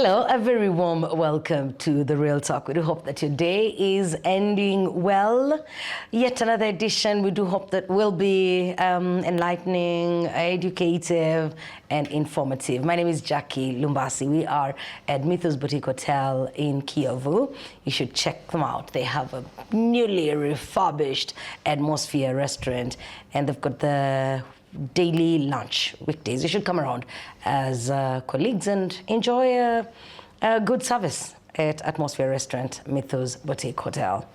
Hello, a very warm welcome to The Real Talk. We do hope that your day is ending well. Yet another edition. We do hope that will be enlightening, educative, and informative. My name is Jackie Lumbasi. We are at Mythos Boutique Hotel in Kiyovu. You should check them out. They have a newly refurbished atmosphere restaurant, and they've got the daily lunch weekdays. You should come around as colleagues and enjoy a good service at Atmosphere Restaurant, Mythos Boutique Hotel.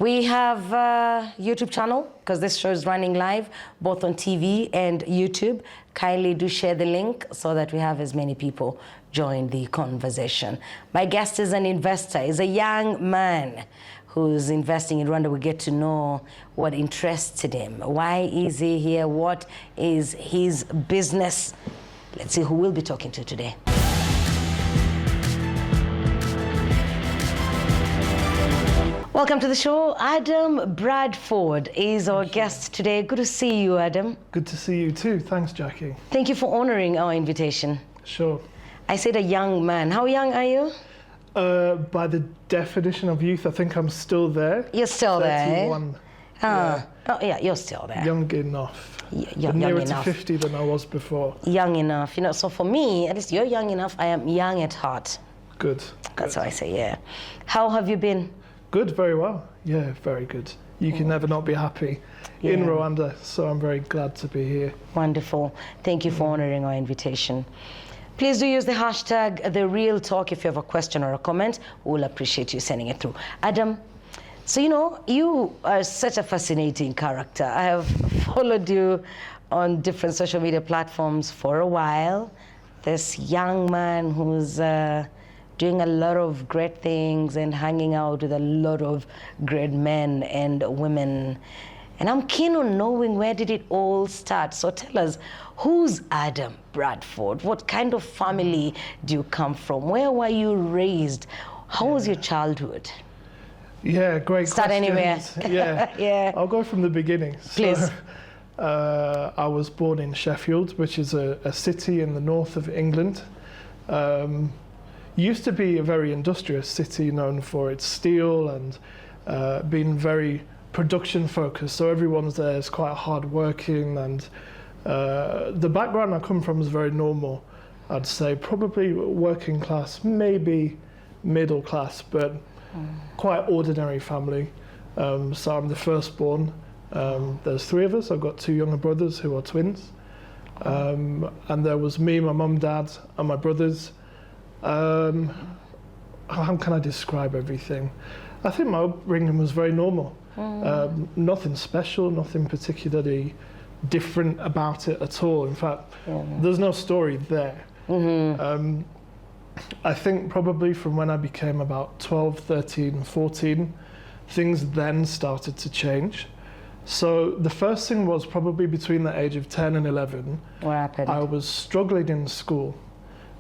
We have a YouTube channel because this show is running live both on TV and YouTube. Kindly do share the link so that we have as many people join the conversation. My guest is an investor, is a young man who's investing in Rwanda. We get to know what interested him. Why is he here? What is his business? Let's see who we'll be talking to today. Welcome to the show. Adam Bradford is our guest today. Good to see you, Adam. Good to see you too. Thanks, Jackie. Thank you for honoring our invitation. Sure. I said a young man. How young are you? By the definition of youth, I think I'm still there. You're still 31. there, eh? Oh, yeah, you're still there. Young enough. Young nearer enough. to 50 than I was before. Young enough. You know, so for me, at least you're young enough. I am young at heart. Good. That's what I say, yeah. How have you been? Good, very well. Yeah, very good. You can never not be happy in Rwanda, so I'm very glad to be here. Wonderful. Thank you for honoring our invitation. Please do use the hashtag #TheRealTalk if you have a question or a comment. We'll appreciate you sending it through. Adam, so you know, you are such a fascinating character. I have followed you on different social media platforms for a while. This young man who's doing a lot of great things and hanging out with a lot of great men and women. And I'm keen on knowing, where did it all start? So tell us, who's Adam Bradford? What kind of family do you come from? Where were you raised? How was your childhood? Yeah, great Start questions. anywhere. Yeah. Yeah. I'll go from the beginning. Please. So, I was born in Sheffield, which is a city in the north of England. Used to be a very industrious city, known for its steel and being very production focused, so everyone's there is quite hard working, and the background I come from is very normal. I'd say probably working class, maybe middle class, but quite ordinary family. So I'm the firstborn. There's three of us. I've got two younger brothers who are twins, and there was me, my mum, dad, and my brothers. How can I describe everything? I think my upbringing was very normal. Nothing special, nothing particularly different about it at all. In fact, there's no story there. I think probably from when I became about 12, 13, 14, things then started to change. So the first thing was probably between the age of 10 and 11. What happened? I was struggling in school,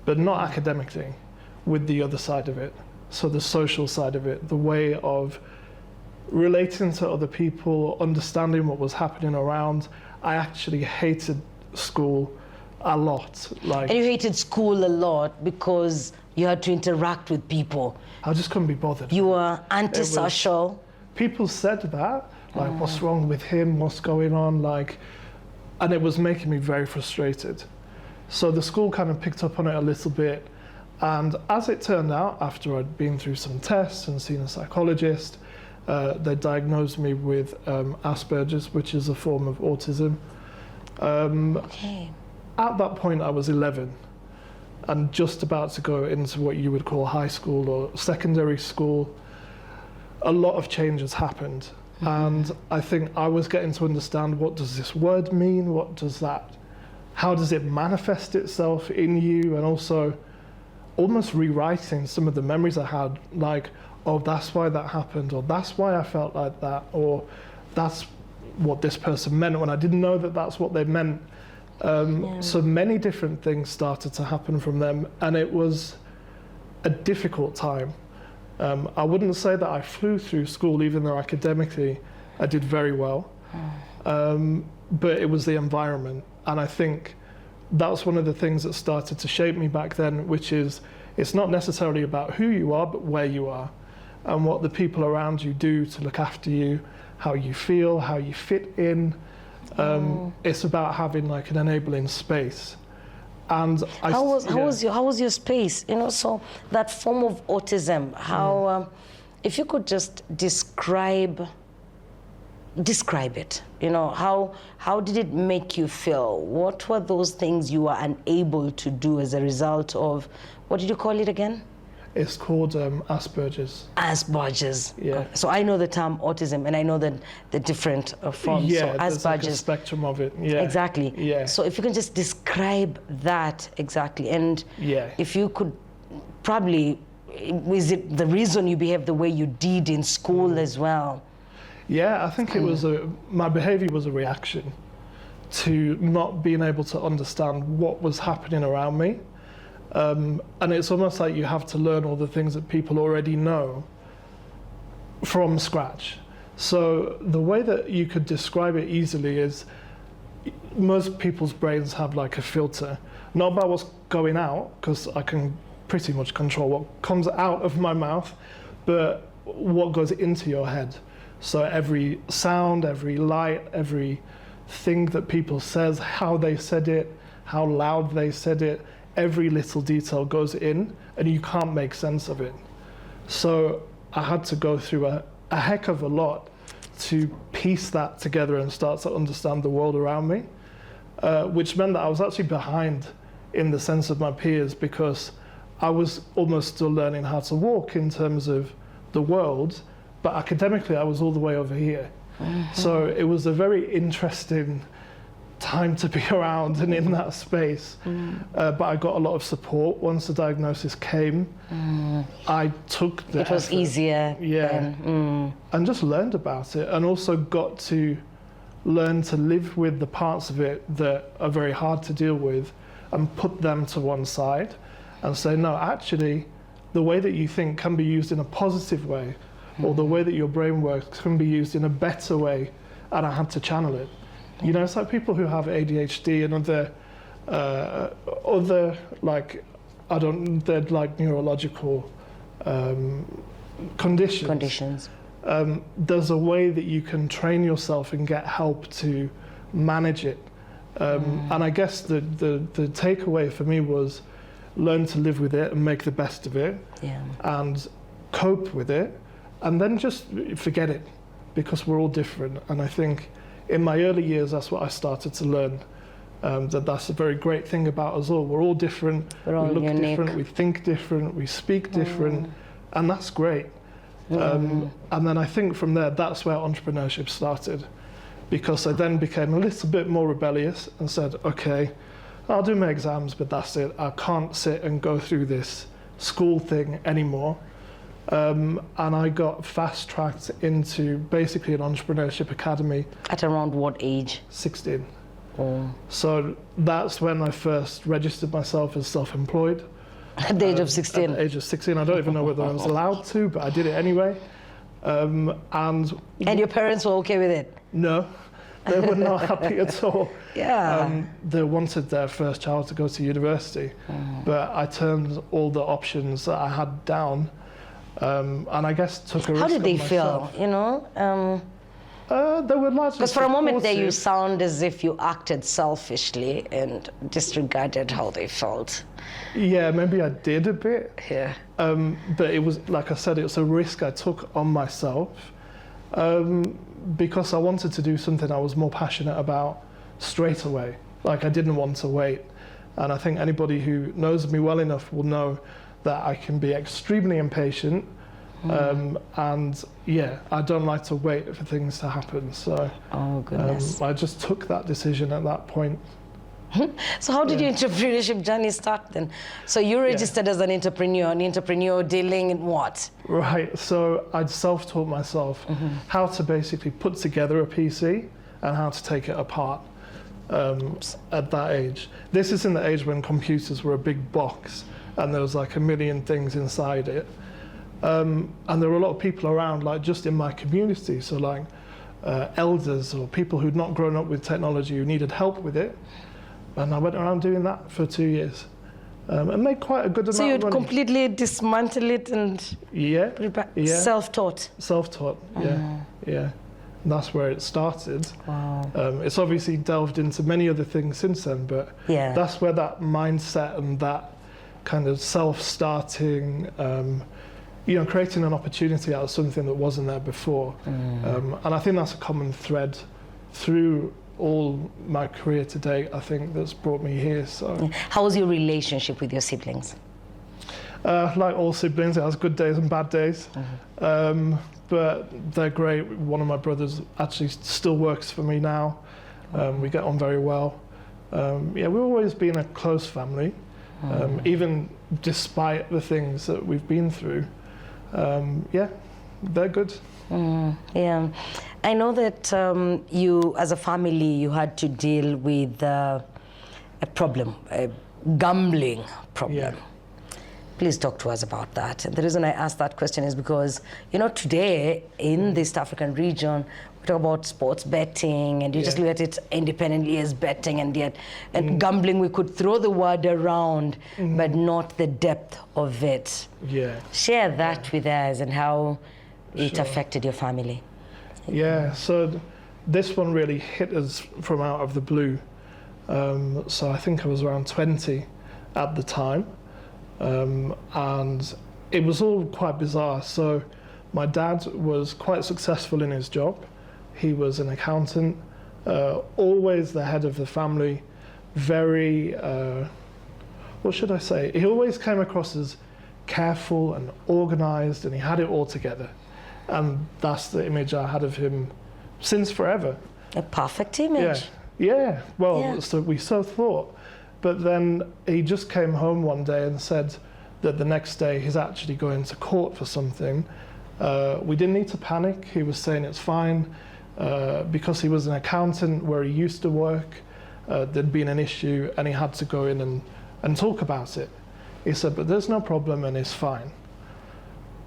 but not academically, with the other side of it. So the social side of it, the way of relating to other people, understanding what was happening around. I actually hated school a lot. And you hated school a lot because you had to interact with people. I just couldn't be bothered. You were antisocial. People said that, like, what's wrong with him, what's going on, like, and it was making me very frustrated. So the school kind of picked up on it a little bit, and as it turned out, after I'd been through some tests and seen a psychologist, they diagnosed me with Aspergers, which is a form of autism. At that point, I was 11 and just about to go into what you would call high school or secondary school. A lot of changes happened, and I think I was getting to understand, what does this word mean? What does that, how does it manifest itself in you? And also almost rewriting some of the memories I had, like, oh, that's why that happened, or that's why I felt like that, or that's what this person meant when I didn't know that that's what they meant. So many different things started to happen from them, and it was a difficult time. I wouldn't say that I flew through school, even though academically I did very well. But it was the environment, and I think that's one of the things that started to shape me back then, which is it's not necessarily about who you are, but where you are, and what the people around you do to look after you, how you feel, how you fit in. It's about having like an enabling space. And how was your space? You know, so that form of autism, how if you could just describe it, you know, how did it make you feel? What were those things you were unable to do as a result of, what did you call it again? It's called Aspergers. Aspergers. Yeah. So I know the term autism, and I know the different forms. Yeah, so there's like a Aspergers. spectrum of it. Yeah. Exactly. Yeah. So if you can just describe that exactly, and Yeah. if you could probably, is it the reason you behaved the way you did in school as well? Yeah, I think it was my behavior was a reaction to not being able to understand what was happening around me. And it's almost like you have to learn all the things that people already know from scratch. So the way that you could describe it easily is most people's brains have like a filter, not about what's going out, because I can pretty much control what comes out of my mouth, but what goes into your head. So every sound, every light, every thing that people says, how they said it, how loud they said it, every little detail goes in, and you can't make sense of it. So I had to go through a heck of a lot to piece that together and start to understand the world around me, which meant that I was actually behind in the sense of my peers, because I was almost still learning how to walk in terms of the world, but academically I was all the way over here. So it was a very interesting time to be around and in that space. But I got a lot of support once the diagnosis came. I took the It was effort, easier. yeah, and just learned about it, and also got to learn to live with the parts of it that are very hard to deal with and put them to one side and say, no, actually, the way that you think can be used in a positive way, or the way that your brain works can be used in a better way, and I had to channel it. You know, it's like people who have ADHD and other like, they're like neurological conditions. There's a way that you can train yourself and get help to manage it. And I guess the takeaway for me was learn to live with it and make the best of it, and cope with it, and then just forget it, because we're all different. And I think in my early years, that's what I started to learn, that's a very great thing about us all. We're all different, we look unique. different, we think different, we speak different, and that's great. And then I think from there, that's where entrepreneurship started, because I then became a little bit more rebellious and said, okay, I'll do my exams, but that's it. I can't sit and go through this school thing anymore. And I got fast-tracked into basically an entrepreneurship academy. At around what age? 16. So that's when I first registered myself as self-employed. At the age of 16? At the age of 16. I don't even know whether I was allowed to, but I did it anyway. And your parents were okay with it? No, they were not happy at all. Yeah. They wanted their first child to go to university, but I turned all the options that I had down. And I guess took a risk. How did they on myself. feel, you know? They were largely Because for a moment there you supportive. sound as if you acted selfishly and disregarded how they felt. Yeah, maybe I did a bit. Yeah. But it was, like I said, it was a risk I took on myself, because I wanted to do something I was more passionate about straight away. Like, I didn't want to wait. And I think anybody who knows me well enough will know that I can be extremely impatient, and yeah, I don't like to wait for things to happen. So Oh, goodness. I just took that decision at that point. So how did your entrepreneurship journey start then? So you registered as an entrepreneur dealing in what? Right, so I'd self-taught myself how to basically put together a PC and how to take it apart at that age. This is in the age when computers were a big box and there was like a million things inside it. And there were a lot of people around, like just in my community, so like elders or people who'd not grown up with technology who needed help with it. And I went around doing that for 2 years. and made quite a good amount So of you'd money. completely dismantle it and Yeah, yeah. self-taught? Self-taught, yeah, yeah. And that's where it started. Wow. It's obviously delved into many other things since then, but Yeah. that's where that mindset and that kind of self-starting, creating an opportunity out of something that wasn't there before. And I think that's a common thread through all my career to date, I think, that's brought me here. So, How was your relationship with your siblings? like all siblings, it has good days and bad days. But they're great. One of my brothers actually still works for me now. We get on very well. We've always been a close family, even despite the things that we've been through. They're good. Yeah, I know that you, as a family, you had to deal with a problem, a gambling problem. Yeah. Please talk to us about that. And the reason I ask that question is because, today in the East African region, we talk about sports betting, and you just look at it independently as betting, and gambling, we could throw the word around, but not the depth of it. Yeah. Share that with us and how it affected your family. Yeah, so this one really hit us from out of the blue. So I think I was around 20 at the time. And it was all quite bizarre. So my dad was quite successful in his job. He was an accountant, always the head of the family, very, what should I say? He always came across as careful and organized, and he had it all together. And that's the image I had of him since forever. A perfect image. Yeah. Well, so we so thought. But then he just came home one day and said that the next day he's actually going to court for something. We didn't need to panic. He was saying it's fine because he was an accountant where he used to work. There'd been an issue and he had to go in and talk about it. He said, but there's no problem and it's fine.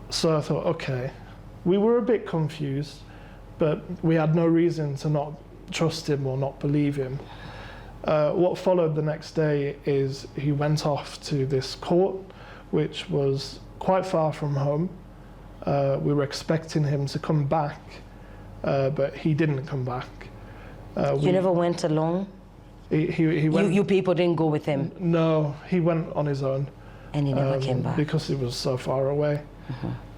So I thought, okay. We were a bit confused, but we had no reason to not trust him or not believe him. What followed the next day is he went off to this court, which was quite far from home. We were expecting him to come back, but he didn't come back. You never went alone? He went. You people didn't go with him? No, he went on his own. And he never came back? Because he was so far away.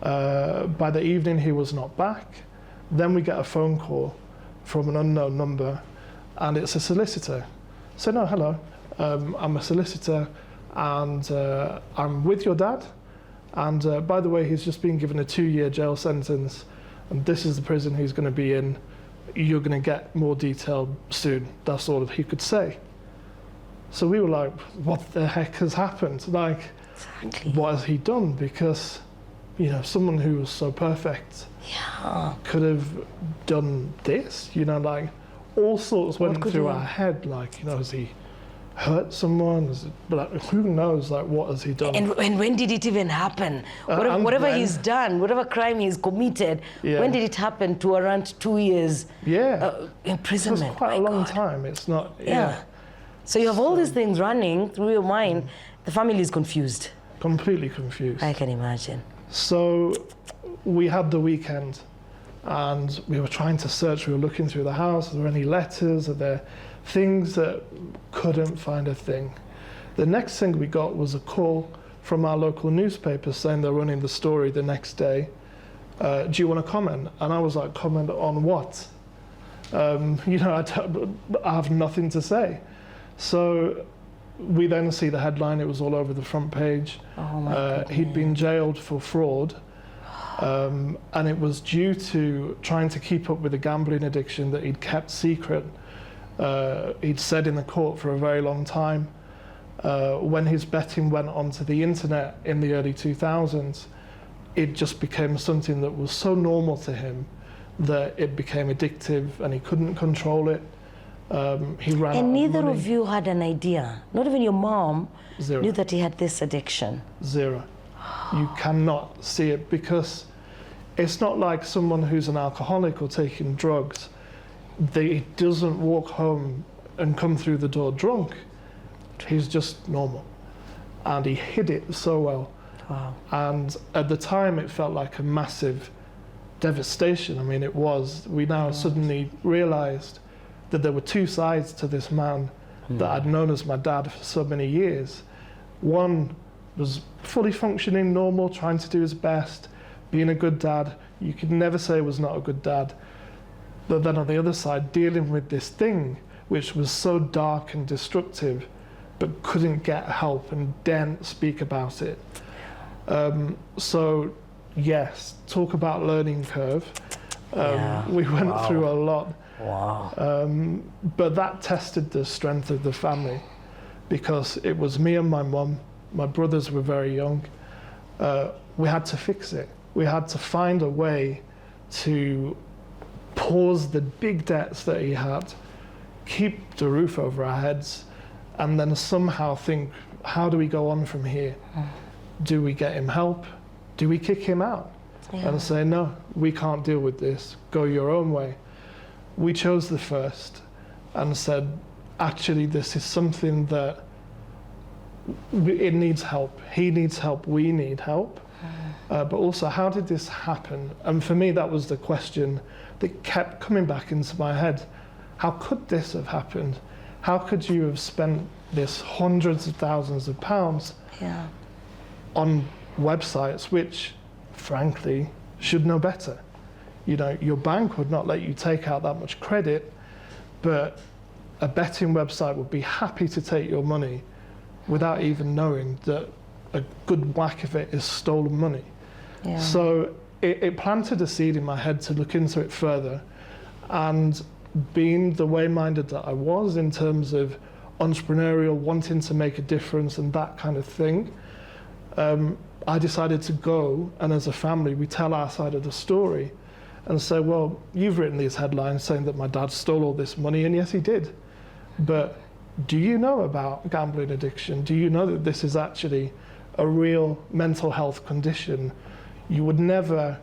By the evening, he was not back. Then we get a phone call from an unknown number, and it's a solicitor. So, no, hello, I'm a solicitor, and I'm with your dad. And by the way, he's just been given a 2-year jail sentence, and this is the prison he's going to be in. You're going to get more detail soon. That's all he could say. So we were like, what the heck has happened? Like, exactly. What has he done? Because, someone who was so perfect could have done this, like all sorts went through our head, like, has he hurt someone? Who knows, what has he done? And when did it even happen? Whatever he's done, whatever crime he's committed, when did it happen to around 2 years imprisonment? It's quite a long time. It's not, So you have all these things running through your mind. The family is confused. Completely confused. I can imagine. So we had the weekend and we were trying to search. We were looking through the house. Are there any letters? Are there things that couldn't find a thing? The next thing we got was a call from our local newspaper saying they're running the story the next day. Do you want to comment? And I was like, comment on what? I have nothing to say. So we then see the headline. It was all over the front page. Oh my goodness. He'd been jailed for fraud. And it was due to trying to keep up with a gambling addiction that he'd kept secret. He'd said in the court for a very long time. When his betting went onto the internet in the early 2000s, it just became something that was so normal to him that it became addictive and he couldn't control it. He ran out And of neither money. of you had an idea. Not even your mom Zero. knew that he had this addiction. Zero. You cannot see it because it's not like someone who's an alcoholic or taking drugs. He doesn't walk home and come through the door drunk. He's just normal. and he hid it so well. Wow. And at the time, it felt like a massive devastation. I mean, it was. We now suddenly realized that there were two sides to this man that I'd known as my dad for so many years. One was fully functioning, normal, trying to do his best, being a good dad. You could never say he was not a good dad. But then on the other side, dealing with this thing, which was so dark and destructive, but couldn't get help and daren't speak about it. So yes, talk about learning curve. We went through a lot. Wow. But that tested the strength of the family, because it was me and my mum. My brothers were very young. We had to fix it. We had to find a way to pause the big debts that he had, keep the roof over our heads, and then somehow think, how do we go on from here? Do we get him help? Do we kick him out? And say, no, we can't deal with this. Go your own way. We chose the first and said, actually, this is something that it needs help. He needs help. We need help. But also, how did this happen? And for me, that was the question that kept coming back into my head. How could this have happened? How could you have spent this hundreds of thousands of pounds on websites which, frankly, should know better? You know, your bank would not let you take out that much credit, but a betting website would be happy to take your money without even knowing that a good whack of it is stolen money. So it planted a seed in my head to look into it further, and being the way-minded that I was in terms of entrepreneurial, wanting to make a difference and that kind of thing, I decided to go, and as a family, we tell our side of the story and say, well, you've written these headlines saying that my dad stole all this money, and yes, he did. But do you know about gambling addiction? Do you know that this is actually a real mental health condition? You would never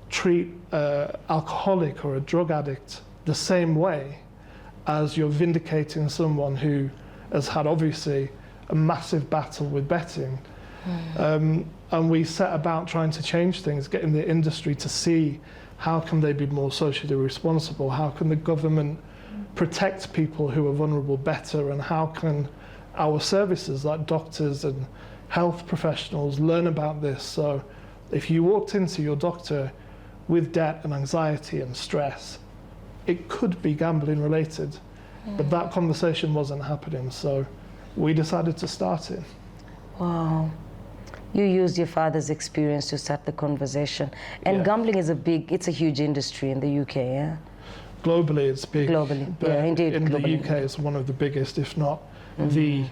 treat an alcoholic or a drug addict the same way as you're vindicating someone who has had, obviously, a massive battle with betting. And we set about trying to change things, getting the industry to see how can they be more socially responsible, how can the government protect people who are vulnerable better, and how can our services like doctors and health professionals learn about this. So if you walked into your doctor with debt and anxiety and stress, it could be gambling related, but that conversation wasn't happening, so we decided to start it. Wow. You used your father's experience to start the conversation. And gambling is it's a huge industry in the UK, yeah? Globally, it's big. Globally, but indeed. In globally. the UK, it's one of the biggest, if not the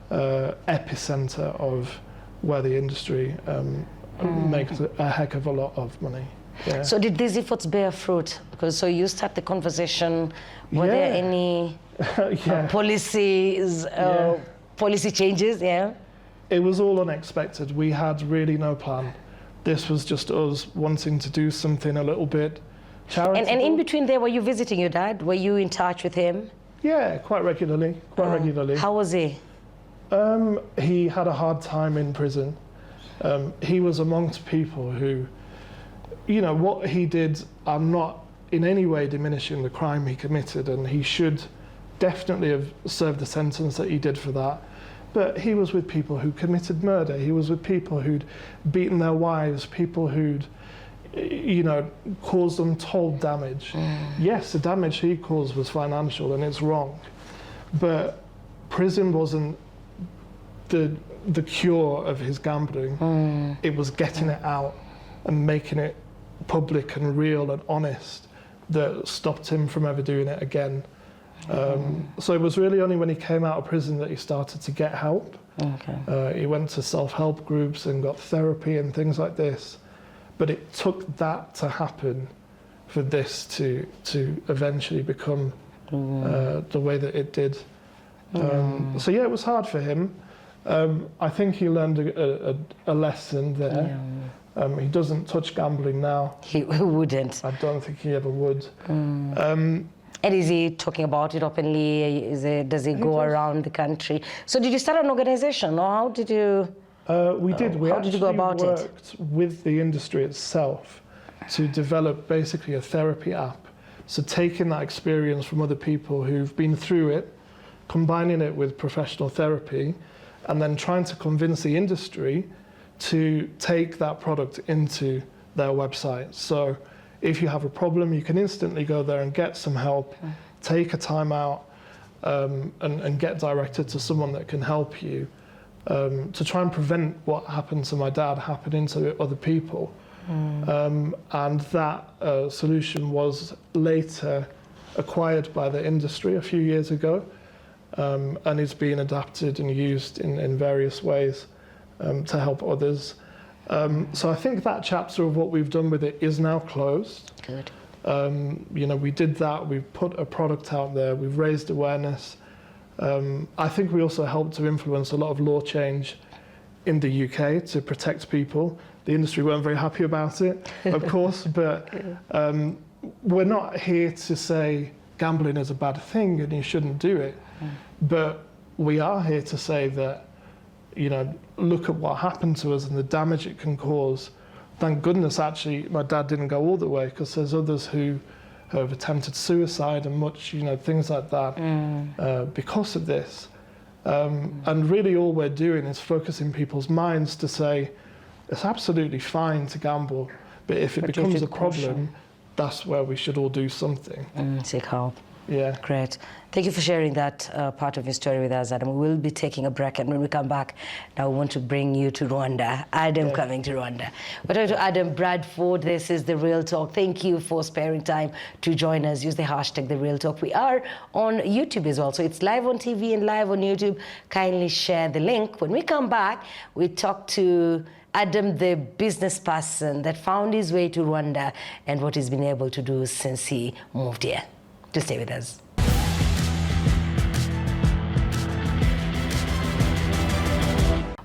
epicenter of where the industry makes a heck of a lot of money. So did these efforts bear fruit? Because so you start the conversation. Were there any policies, policy changes? It was all unexpected. We had really no plan. This was just us wanting to do something a little bit charitable. And in between there, were you visiting your dad? Were you in touch with him? Yeah, quite regularly. How was he? He had a hard time in prison. He was amongst people who, you know, what he did, I'm not in any way diminishing the crime he committed, and he should definitely have served the sentence that he did for that. But he was with people who committed murder. He was with people who'd beaten their wives, people who'd, you know, caused untold damage. Yes, the damage he caused was financial, and it's wrong. But prison wasn't the cure of his gambling. It was getting it out and making it public and real and honest that stopped him from ever doing it again. So it was really only when he came out of prison that he started to get help. He went to self-help groups and got therapy and things like this. But it took that to happen for this to eventually become the way that it did. So yeah, it was hard for him. I think he learned a lesson there. He doesn't touch gambling now. He wouldn't. I don't think he ever would. And is he talking about it openly? Does he go around the country? So did you start an organization, or how did you? We did. We how did you go about it? worked with the industry itself to develop basically a therapy app. So taking that experience from other people who've been through it, combining it with professional therapy, and then trying to convince the industry to take that product into their website. So if you have a problem, you can instantly go there and get some help, take a time out, and get directed to someone that can help you to try and prevent what happened to my dad happening to other people. And that solution was later acquired by the industry a few years ago, and is being adapted and used in various ways to help others. So I think that chapter of what we've done with it is now closed. Good. You know, we did that, we've put a product out there, we've raised awareness. I think we also helped to influence a lot of law change in the UK to protect people. The industry weren't very happy about it, of course, but we're not here to say gambling is a bad thing and you shouldn't do it. But we are here to say that, you know, look at what happened to us and the damage it can cause. Thank goodness, actually, my dad didn't go all the way, because there's others who have attempted suicide and much, you know, things like that because of this. And really all we're doing is focusing people's minds to say, it's absolutely fine to gamble, but if it becomes a problem, that's where we should all do something. Seek help. Yeah. Great. Thank you for sharing that part of your story with us, Adam. We will be taking a break, and when we come back, now we want to bring you to Rwanda. Adam coming to Rwanda. We're talking to Adam Bradford. This is The Real Talk. Thank you for sparing time to join us. Use the hashtag The Real Talk. We are on YouTube as well, so it's live on TV and live on YouTube. Kindly share the link. When we come back, we talk to Adam, the business person that found his way to Rwanda and what he's been able to do since he moved here. To stay with us.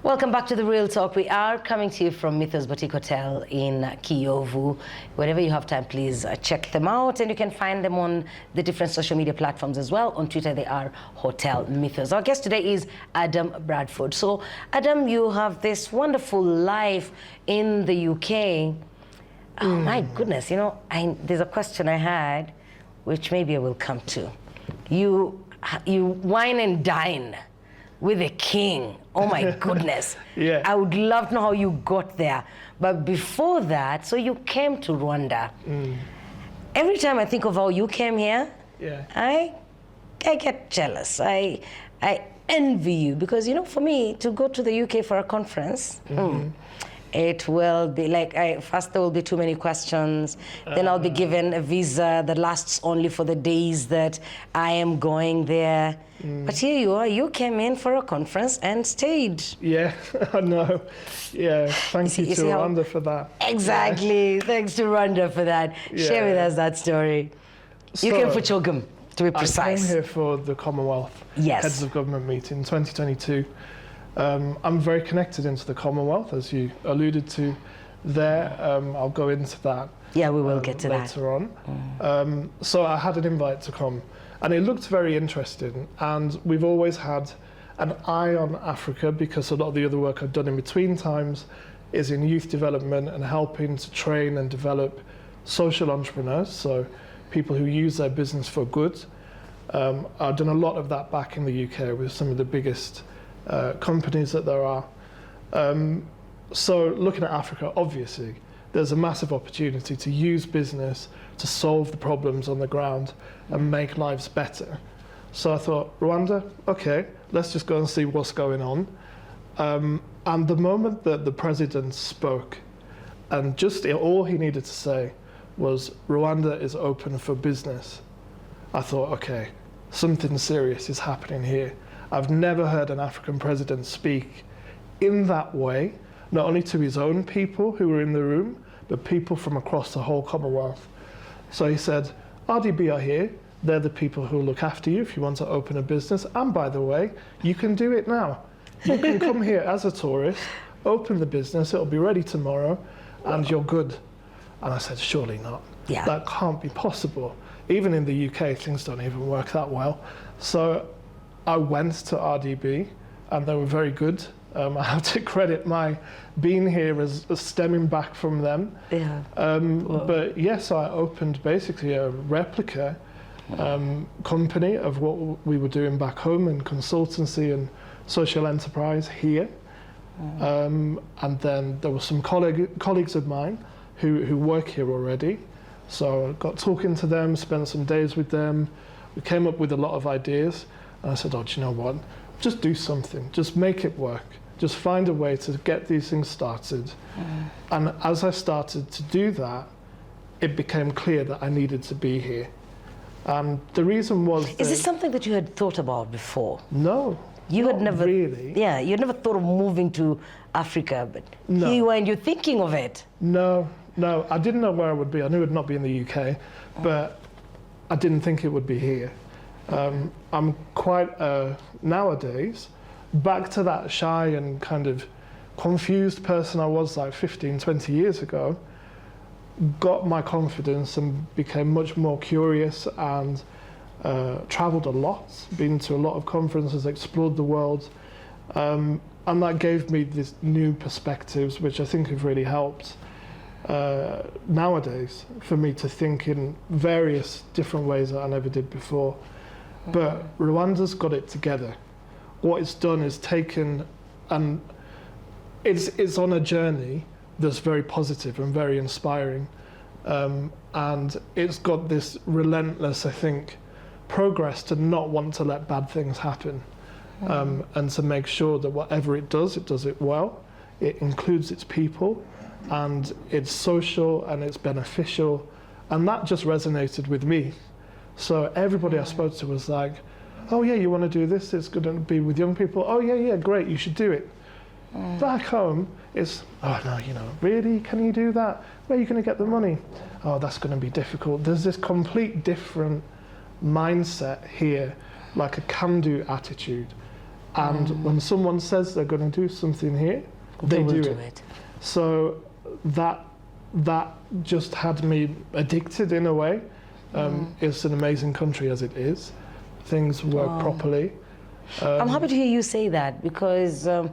Welcome back to The Real Talk. We are coming to you from Mythos Boutique Hotel in Kiyovu. Whenever you have time, please check them out, and you can find them on the different social media platforms as well. On Twitter, they are Hotel Mythos. Our guest today is Adam Bradford. So, Adam, you have this wonderful life in the UK. Oh, my goodness, you know, there's a question I had, which maybe I will come to. You wine and dine with a king. Oh my goodness. Yeah. I would love to know how you got there. But before that, so you came to Rwanda. Every time I think of how you came here, I get jealous. I envy you, because, you know, for me to go to the UK for a conference, it will be like, first there will be too many questions, then I'll be given a visa that lasts only for the days that I am going there. But here you are, you came in for a conference and stayed. Yeah, I know. Yeah, thank you to Rwanda for that. Exactly, thanks to Rwanda for that. Share with us that story. You came for Chogum, to be precise. I came here for the Commonwealth Heads of Government meeting in 2022. I'm very connected into the Commonwealth, as you alluded to there. I'll go into that. Yeah, we will get to later on. So I had an invite to come, and it looked very interesting. And we've always had an eye on Africa, because a lot of the other work I've done in between times is in youth development and helping to train and develop social entrepreneurs, so people who use their business for good. I've done a lot of that back in the UK with some of the biggest companies that there are. So looking at Africa, obviously, there's a massive opportunity to use business to solve the problems on the ground and make lives better. So I thought, Rwanda, okay, let's just go and see what's going on. And the moment that the president spoke, and just all he needed to say was, Rwanda is open for business, I thought, okay, something serious is happening here. I've never heard an African president speak in that way, not only to his own people who were in the room, but people from across the whole Commonwealth. So he said, RDB are here. They're the people who will look after you if you want to open a business. And by the way, you can do it now. You can come here as a tourist, open the business, it'll be ready tomorrow, and you're good. And I said, surely not. Yeah. That can't be possible. even in the UK, things don't even work that well. So I went to RDB, and they were very good. I have to credit my being here as stemming back from them. Yeah. But yes, I opened basically a replica company of what we were doing back home in consultancy and social enterprise here. And then there were some colleagues of mine who work here already. So I got talking to them, spent some days with them. We came up with a lot of ideas. And I said, oh, do you know what? Just do something. Just make it work. Just find a way to get these things started. And as I started to do that, it became clear that I needed to be here. The reason was... Is this something that you had thought about before? No. You had never... really. Yeah, you had never thought of moving to Africa, but No. here you are and you're thinking of it. No. I didn't know where I would be. I knew it would not be in the UK, but I didn't think it would be here. I'm quite, nowadays, back to that shy and kind of confused person I was like 15, 20 years ago, got my confidence and became much more curious and traveled a lot, been to a lot of conferences, explored the world. And that gave me these new perspectives, which I think have really helped nowadays for me to think in various different ways that I never did before. But Rwanda's got it together. What it's done is taken, and it's on a journey that's very positive and very inspiring. And it's got this relentless, I think, progress to not want to let bad things happen. And to make sure that whatever it does it well. It includes its people, and it's social and it's beneficial. And that just resonated with me. So everybody I spoke to was like, oh yeah, you want to do this? It's going to be with young people. Oh yeah, great, you should do it. Back home, it's, oh no, really, can you do that? Where are you going to get the money? Oh, that's going to be difficult. There's this complete different mindset here, like a can-do attitude. And when someone says they're going to do something here, they do it. So that just had me addicted in a way. It's an amazing country as it is. Things work properly. I'm happy to hear you say that, because it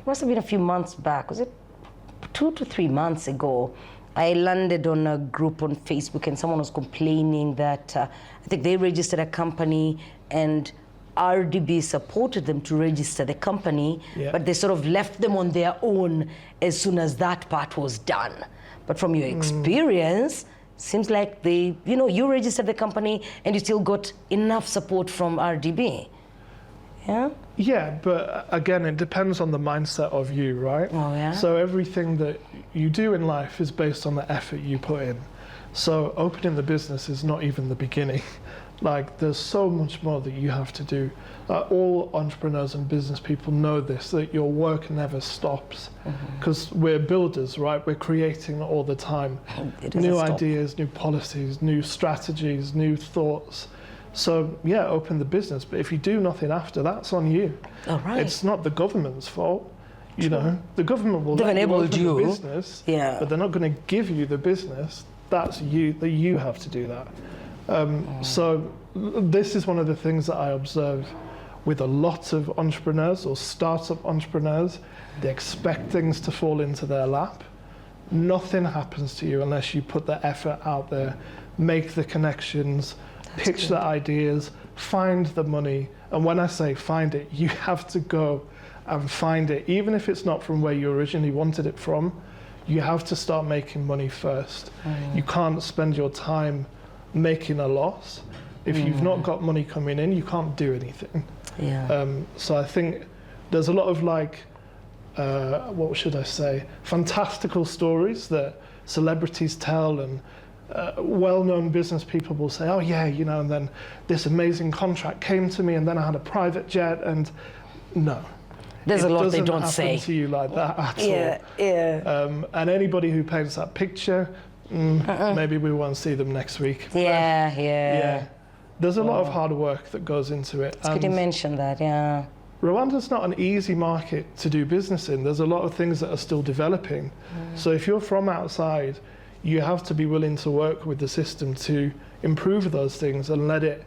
must have been a few months back. Was it 2 to 3 months ago? I landed on a group on Facebook and someone was complaining that I think they registered a company and RDB supported them to register the company, but they sort of left them on their own as soon as that part was done. But from your experience, seems like you registered the company and you still got enough support from RDB. Yeah? Yeah, but again, it depends on the mindset of you, right? Oh, yeah? So everything that you do in life is based on the effort you put in. So opening the business is not even the beginning. Like, there's so much more that you have to do. All entrepreneurs and business people know this, that your work never stops. Because we're builders, right? We're creating all the time. New ideas, new policies, new strategies, new thoughts. So, yeah, open the business. But if you do nothing after, that's on you. Oh, right. It's not the government's fault. You know, the government will let you open the business, but they're not going to give you the business. That's you, that you have to do that. So this is one of the things that I observe with a lot of entrepreneurs or startup entrepreneurs. They expect things to fall into their lap. Nothing happens to you unless you put the effort out there, make the connections, pitch the ideas, find the money. And when I say find it, you have to go and find it. Even if it's not from where you originally wanted it from, you have to start making money first. You can't spend your time making a loss. If you've not got money coming in, you can't do anything. So I think there's a lot of what should I say, fantastical stories that celebrities tell, and well-known business people will say, oh yeah, and then this amazing contract came to me and then I had a private jet, and no. There's a lot they don't say. It doesn't happen to you like that at all. And anybody who paints that picture, maybe we won't see them next week. Yeah. There's a lot of hard work that goes into it. It's good you mentioned that, yeah. Rwanda's not an easy market to do business in. There's a lot of things that are still developing. So if you're from outside, you have to be willing to work with the system to improve those things and let it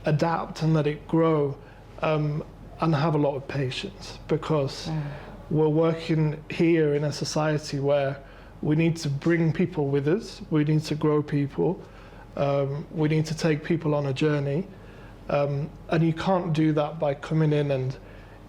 adapt and let it grow, and have a lot of patience, because we're working here in a society where we need to bring people with us, we need to grow people, we need to take people on a journey, and you can't do that by coming in and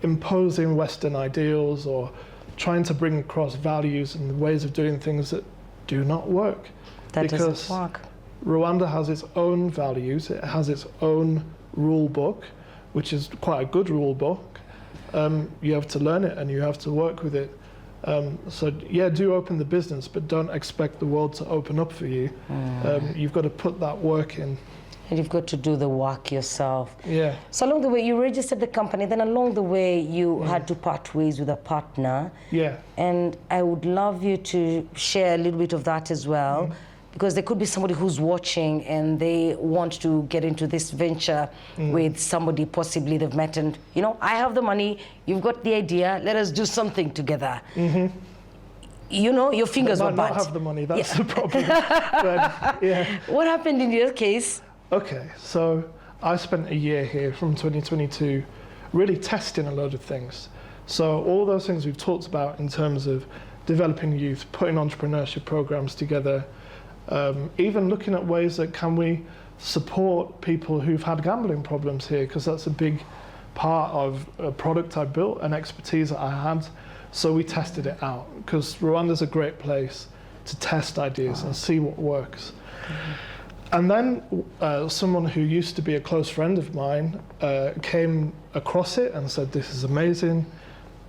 imposing Western ideals or trying to bring across values and ways of doing things that do not work. That doesn't work. Rwanda has its own values, it has its own rule book, which is quite a good rule book. You have to learn it and you have to work with it. So yeah, do open the business, but don't expect the world to open up for you. You've got to put that work in. And you've got to do the work yourself. Yeah. So along the way, you registered the company, then along the way, you had to part ways with a partner. Yeah. And I would love you to share a little bit of that as well, because there could be somebody who's watching and they want to get into this venture with somebody possibly they've met and, you know, I have the money, you've got the idea, let us do something together. You know, your fingers were burnt. I might not have the money, that's the problem. But, yeah. What happened in your case? Okay, so I spent a year here from 2022 really testing a load of things. So all those things we've talked about in terms of developing youth, putting entrepreneurship programs together, even looking at ways that can we support people who've had gambling problems here, because that's a big part of a product I built, an expertise that I had. So we tested it out, because Rwanda's a great place to test ideas and see what works. And then someone who used to be a close friend of mine came across it and said, this is amazing.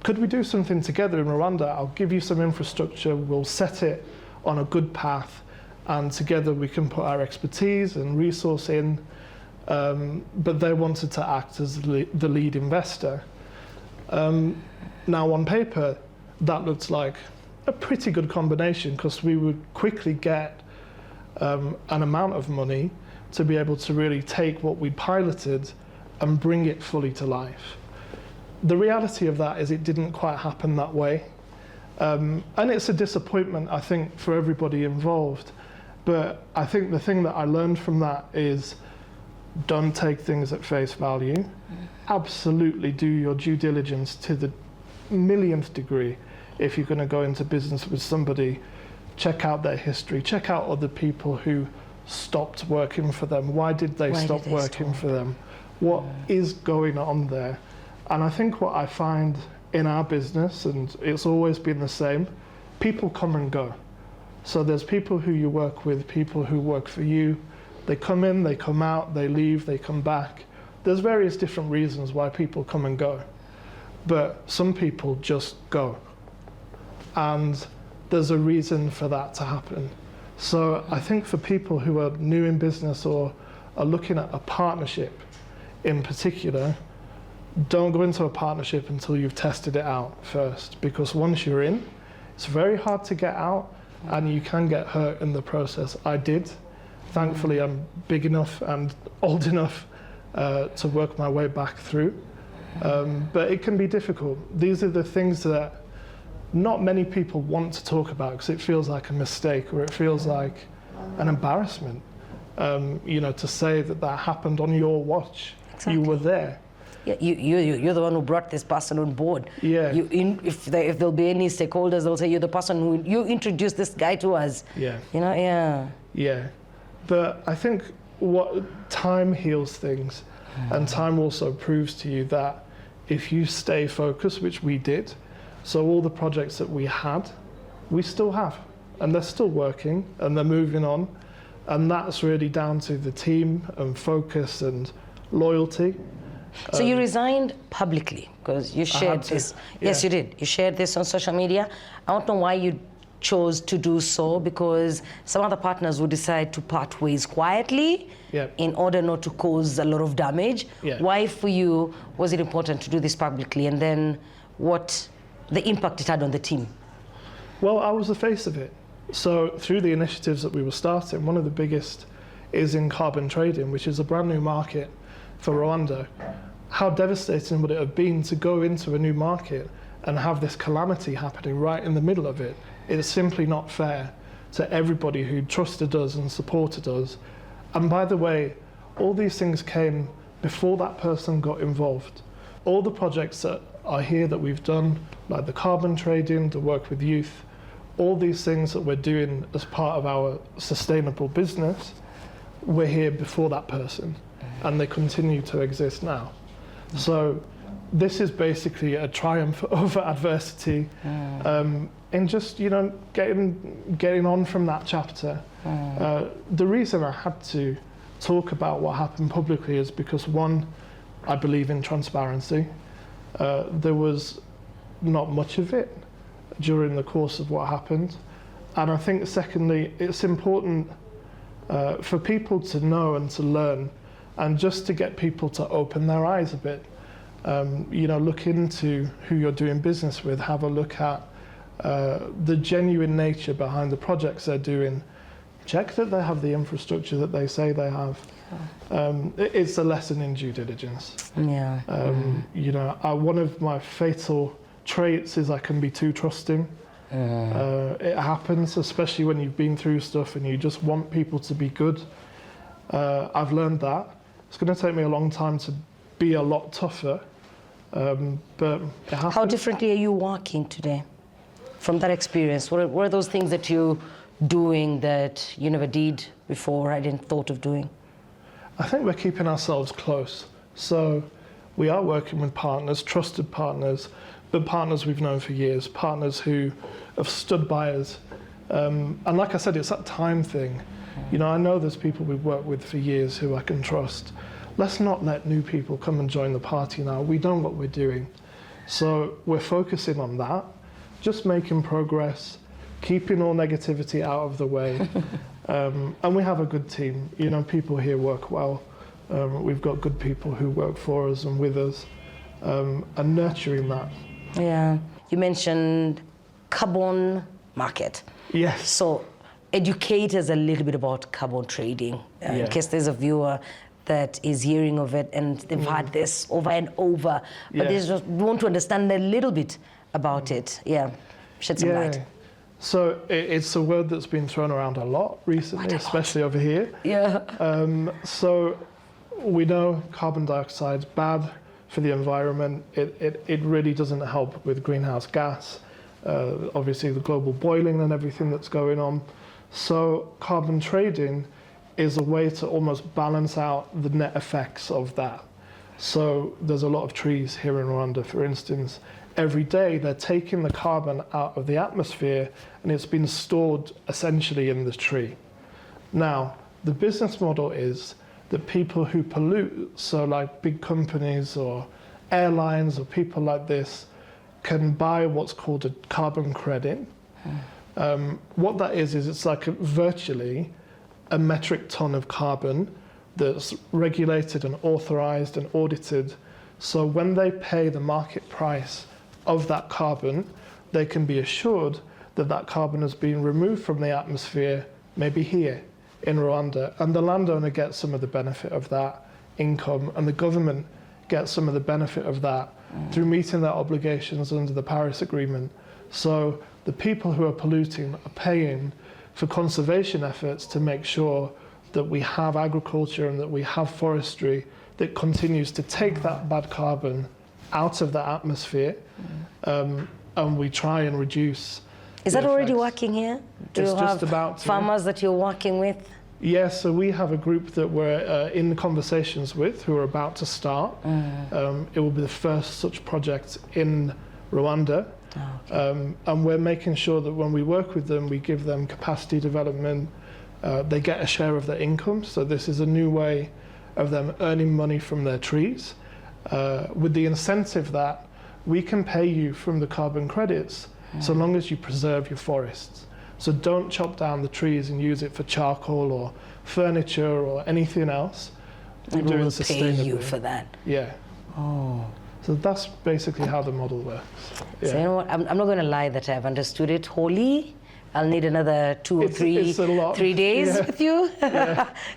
Could we do something together in Rwanda? I'll give you some infrastructure, we'll set it on a good path, and together we can put our expertise and resource in. But they wanted to act as the lead investor. Now on paper, that looked like a pretty good combination, because we would quickly get an amount of money to be able to really take what we piloted and bring it fully to life. The reality of that is it didn't quite happen that way. And it's a disappointment, I think, for everybody involved. But I think the thing that I learned from that is don't take things at face value. Absolutely do your due diligence to the millionth degree. If you're going to go into business with somebody, check out their history, check out other people who stopped working for them. Why did they stop working for them? What is going on there? And I think what I find in our business, and it's always been the same, people come and go. So there's people who you work with, people who work for you. They come in, they come out, they leave, they come back. There's various different reasons why people come and go. But some people just go. And there's a reason for that to happen. So I think for people who are new in business or are looking at a partnership in particular, don't go into a partnership until you've tested it out first, because once you're in, it's very hard to get out and you can get hurt in the process. I did. Thankfully, I'm big enough and old enough to work my way back through. But it can be difficult. These are the things that not many people want to talk about, because it feels like a mistake or it feels like an embarrassment. You know, to say that that happened on your watch. Exactly. You were there. Yeah, you're the one who brought this person on board. Yeah. If there'll be any stakeholders, they'll say you're the person who you introduced this guy to us. Yeah. You know, yeah. Yeah. But I think what time heals things, and time also proves to you that if you stay focused, which we did, so all the projects that we had, we still have, and they're still working and they're moving on, and that's really down to the team and focus and loyalty. So you resigned publicly because you shared this. Yes, you did. You shared this on social media. I don't know why you chose to do so, because some other partners would decide to part ways quietly in order not to cause a lot of damage. Why for you was it important to do this publicly, and then what the impact it had on the team? Well, I was the face of it. So through the initiatives that we were starting, one of the biggest is in carbon trading, which is a brand new market for Rwanda. How devastating would it have been to go into a new market and have this calamity happening right in the middle of it? It's simply not fair. to everybody who trusted us and supported us. And by the way, all these things came before that person got involved. All the projects that are here that we've done, like the carbon trading, the work with youth, all these things that we're doing as part of our sustainable business, we're here before that person, and they continue to exist now. So this is basically a triumph over adversity, and just, you know, getting on from that chapter. The reason I had to talk about what happened publicly is because, one, I believe in transparency. There was not much of it during the course of what happened. And I think, secondly, it's important for people to know and to learn, and just to get people to open their eyes a bit. You know, look into who you're doing business with, have a look at the genuine nature behind the projects they're doing. Check that they have the infrastructure that they say they have. It's a lesson in due diligence. Yeah. You know, one of my fatal traits is I can be too trusting. It happens, especially when you've been through stuff and you just want people to be good. I've learned that. It's going to take me a long time to be a lot tougher, but it happens. How differently are you working today from that experience? What are those things that you're doing that you never did before, I didn't thought of doing? I think we're keeping ourselves close. So we are working with partners, trusted partners, but partners we've known for years, partners who have stood by us. And like I said, it's that time thing. You know, I know there's people we've worked with for years who I can trust. Let's not let new people come and join the party now. We know what we're doing. So we're focusing on that, just making progress, keeping all negativity out of the way. And we have a good team. You know, people here work well. We've got good people who work for us and with us, and nurturing that. Yeah. You mentioned carbon market. Yes. So educate us a little bit about carbon trading, in case there's a viewer that is hearing of it and they've had this over and over, but they just want to understand a little bit about it. Yeah, shed some light. So it's a word that's been thrown around a lot recently, especially over here. Yeah. So we know carbon dioxide's bad for the environment. It really doesn't help with greenhouse gas, obviously the global boiling and everything that's going on. So carbon trading is a way to almost balance out the net effects of that. So there's a lot of trees here in Rwanda, for instance. Every day they're taking the carbon out of the atmosphere and it's been stored essentially in the tree. Now, the business model is that people who pollute, so like big companies or airlines or people like this, can buy what's called a carbon credit. What that is it's like virtually a metric ton of carbon that's regulated and authorized and audited. So when they pay the market price of that carbon, they can be assured that that carbon has been removed from the atmosphere, maybe here in Rwanda, and the landowner gets some of the benefit of that income, and the government gets some of the benefit of that through meeting their obligations under the Paris Agreement. So the people who are polluting are paying for conservation efforts to make sure that we have agriculture and that we have forestry that continues to take that bad carbon out of the atmosphere, and we try and reduce. Is that already working here? Do you have farmers that you're working with? Yes, so we have a group that we're in conversations with who are about to start. It will be the first such project in Rwanda. And we're making sure that when we work with them, we give them capacity development. They get a share of their income. So this is a new way of them earning money from their trees, with the incentive that we can pay you from the carbon credits so long as you preserve your forests. So don't chop down the trees and use it for charcoal or furniture or anything else. And we will pay you for that. Yeah. Oh. So that's basically how the model works. Yeah. So you know what? I'm not going to lie that I've understood it wholly. I'll need another 2 or 3 days with you.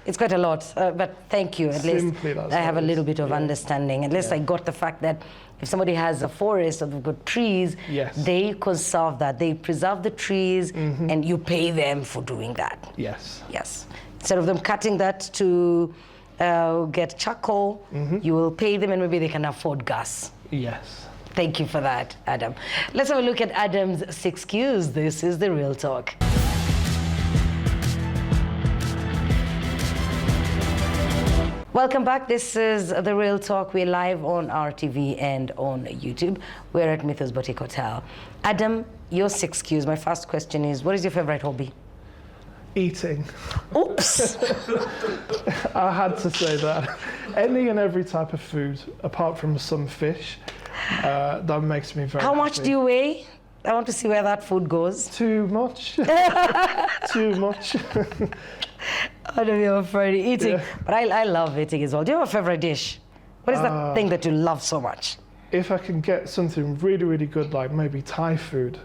It's quite a lot, but thank you. At least I have a little bit of understanding. At least I got the fact that if somebody has a forest or they've got trees, Yes. they conserve that. They preserve the trees, and you pay them for doing that. Yes. Yes. Instead of them cutting that to get charcoal, you will pay them, and maybe they can afford gas. Yes. Thank you for that, Adam. Let's have a look at Adam's 6 Qs. This is The Real Talk. Welcome back. This is The Real Talk. We're live on RTV and on YouTube. We're at Mythos Boutique Hotel. Adam, your 6 Qs. My first question is, what is your favorite hobby? Eating. Oops. I had to say that. Any and every type of food, apart from some fish, that makes me very How much happy. do you weigh? I want to see where that food goes. Too much. Too much. I don't know for eating, but I love eating as well. Do you have a favorite dish? What is that thing that you love so much? If I can get something really, really good, like maybe Thai food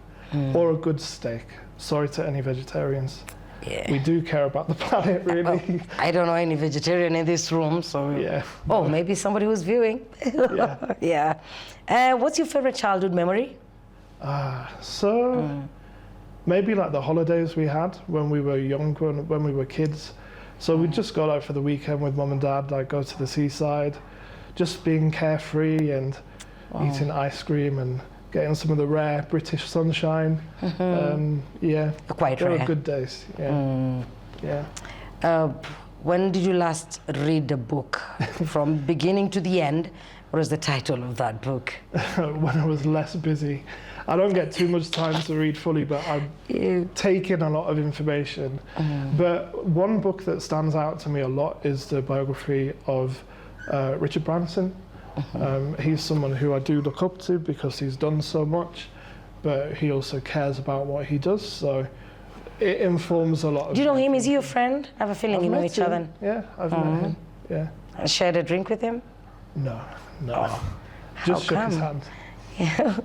or a good steak. Sorry to any vegetarians. Yeah. We do care about the planet, really. I don't know any vegetarian in this room, so. Yeah. Oh, maybe somebody who's viewing. Yeah. Yeah. What's your favorite childhood memory? Maybe like the holidays we had when we were young, when we were kids. So we'd just go out for the weekend with mum and dad, like go to the seaside, just being carefree and eating ice cream and getting some of the rare British sunshine. Yeah, Quite they rare. were good days. Yeah, yeah. When did you last read a book from beginning to the end? What was the title of that book? When I was less busy. I don't get too much time to read fully, but I take in a lot of information. But one book that stands out to me a lot is the biography of Richard Branson. He's someone who I do look up to because he's done so much, but he also cares about what he does, so it informs a lot of. Do you know him? Is he your friend? I have a feeling you know each other. Yeah, I've met him. Yeah. Shared a drink with him? No. How Just shook his come? hand. Yeah.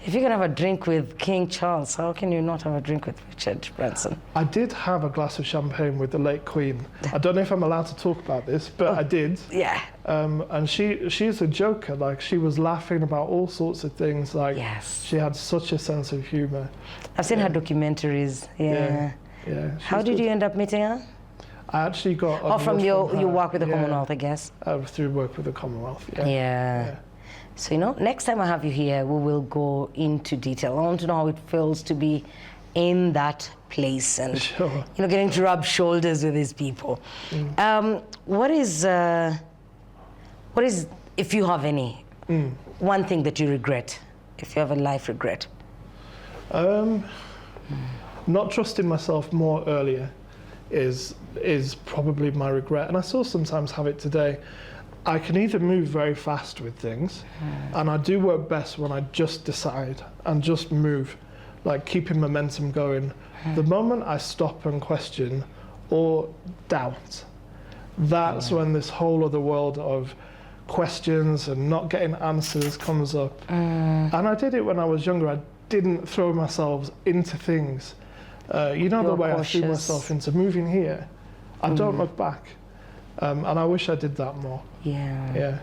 If you can have a drink with King Charles, how can you not have a drink with Richard Branson? I did have a glass of champagne with the late Queen. I don't know if I'm allowed to talk about this, but I did. Yeah. And she's a joker. Like, she was laughing about all sorts of things. Like, Yes. she had such a sense of humor. I've seen her documentaries. Yeah. Yeah. How did you end up meeting her? I actually got. Oh, from your work with the yeah, Commonwealth, I guess. through work with the Commonwealth. Yeah. Yeah. So, next time I have you here, we will go into detail. I want to know how it feels to be in that place and, Sure. getting to rub shoulders with these people. What is, if you have any, one thing that you regret, if you have a life regret? Not trusting myself more earlier is probably my regret, and I still sometimes have it today. I can either move very fast with things, and I do work best when I just decide and just move, like keeping momentum going. The moment I stop and question or doubt, that's when this whole other world of questions and not getting answers comes up. And I did it when I was younger. I didn't throw myself into things. The way I threw myself into moving here. I don't look back. And I wish I did that more. Yeah. Yeah.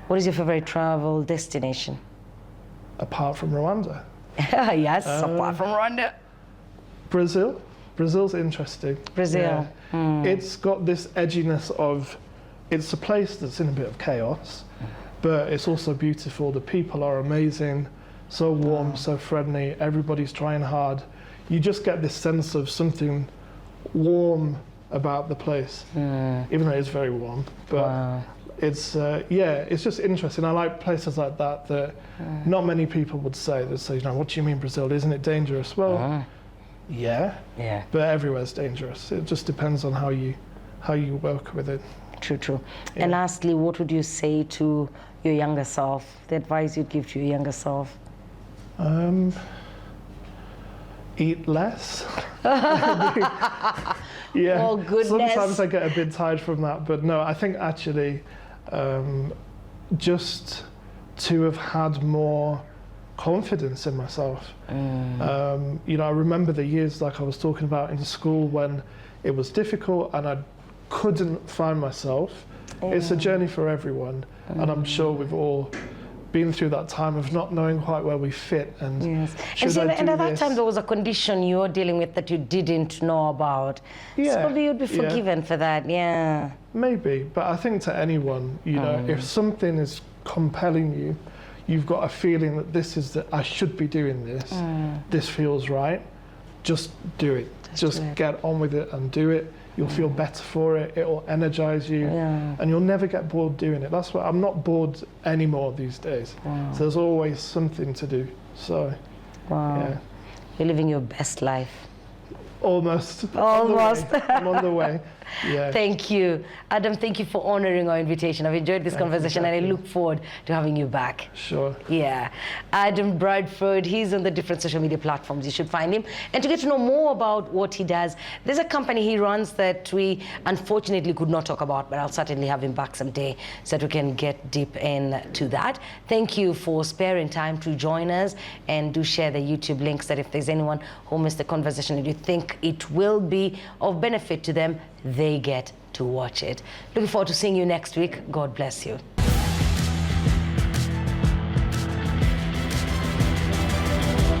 What is your favorite travel destination? Apart from Rwanda. Yes, apart from Rwanda. Brazil. Brazil's interesting. Brazil. Yeah. It's got this edginess of, it's a place that's in a bit of chaos, but it's also beautiful. The people are amazing, so warm, so friendly. Everybody's trying hard. You just get this sense of something warm about the place, even though it's very warm. But it's just interesting. I like places like that not many people would say. They say, what do you mean Brazil? Isn't it dangerous? Well, yeah, but everywhere's dangerous. It just depends on how you work with it. True. Yeah. And lastly, what would you say to your younger self? The advice you'd give to your younger self? Eat less. Yeah. Oh, goodness. Sometimes I get a bit tired from that, but no, I think actually just to have had more confidence in myself. I remember the years like I was talking about in school when it was difficult and I couldn't find myself. It's a journey for everyone, and I'm sure we've all been through that time of not knowing quite where we fit and Yes. should I do And at that this? time there was a condition you were dealing with that you didn't know about. Yeah, So maybe you'd be yeah. forgiven for that, yeah. Maybe, but I think to anyone, you know, if something is compelling you, you've got a feeling that this is I should be doing this, this feels right, just do it. Just get on with it and do it. You'll feel better for it. It'll energize you, and you'll never get bored doing it. That's why I'm not bored anymore these days. Wow. So there's always something to do. So, Wow. yeah, You're living your best life. almost. Almost. I'm on the way. Yeah. Thank you. Adam, thank you for honoring our invitation. I've enjoyed this conversation and I look forward to having you back. Sure. Yeah. Adam Bradford, he's on the different social media platforms. You should find him. And to get to know more about what he does, there's a company he runs that we unfortunately could not talk about, but I'll certainly have him back someday so that we can get deep into that. Thank you for sparing time to join us, and do share the YouTube links that if there's anyone who missed the conversation and you think it will be of benefit to them, they get to watch it. Looking forward to seeing you next week. God bless you.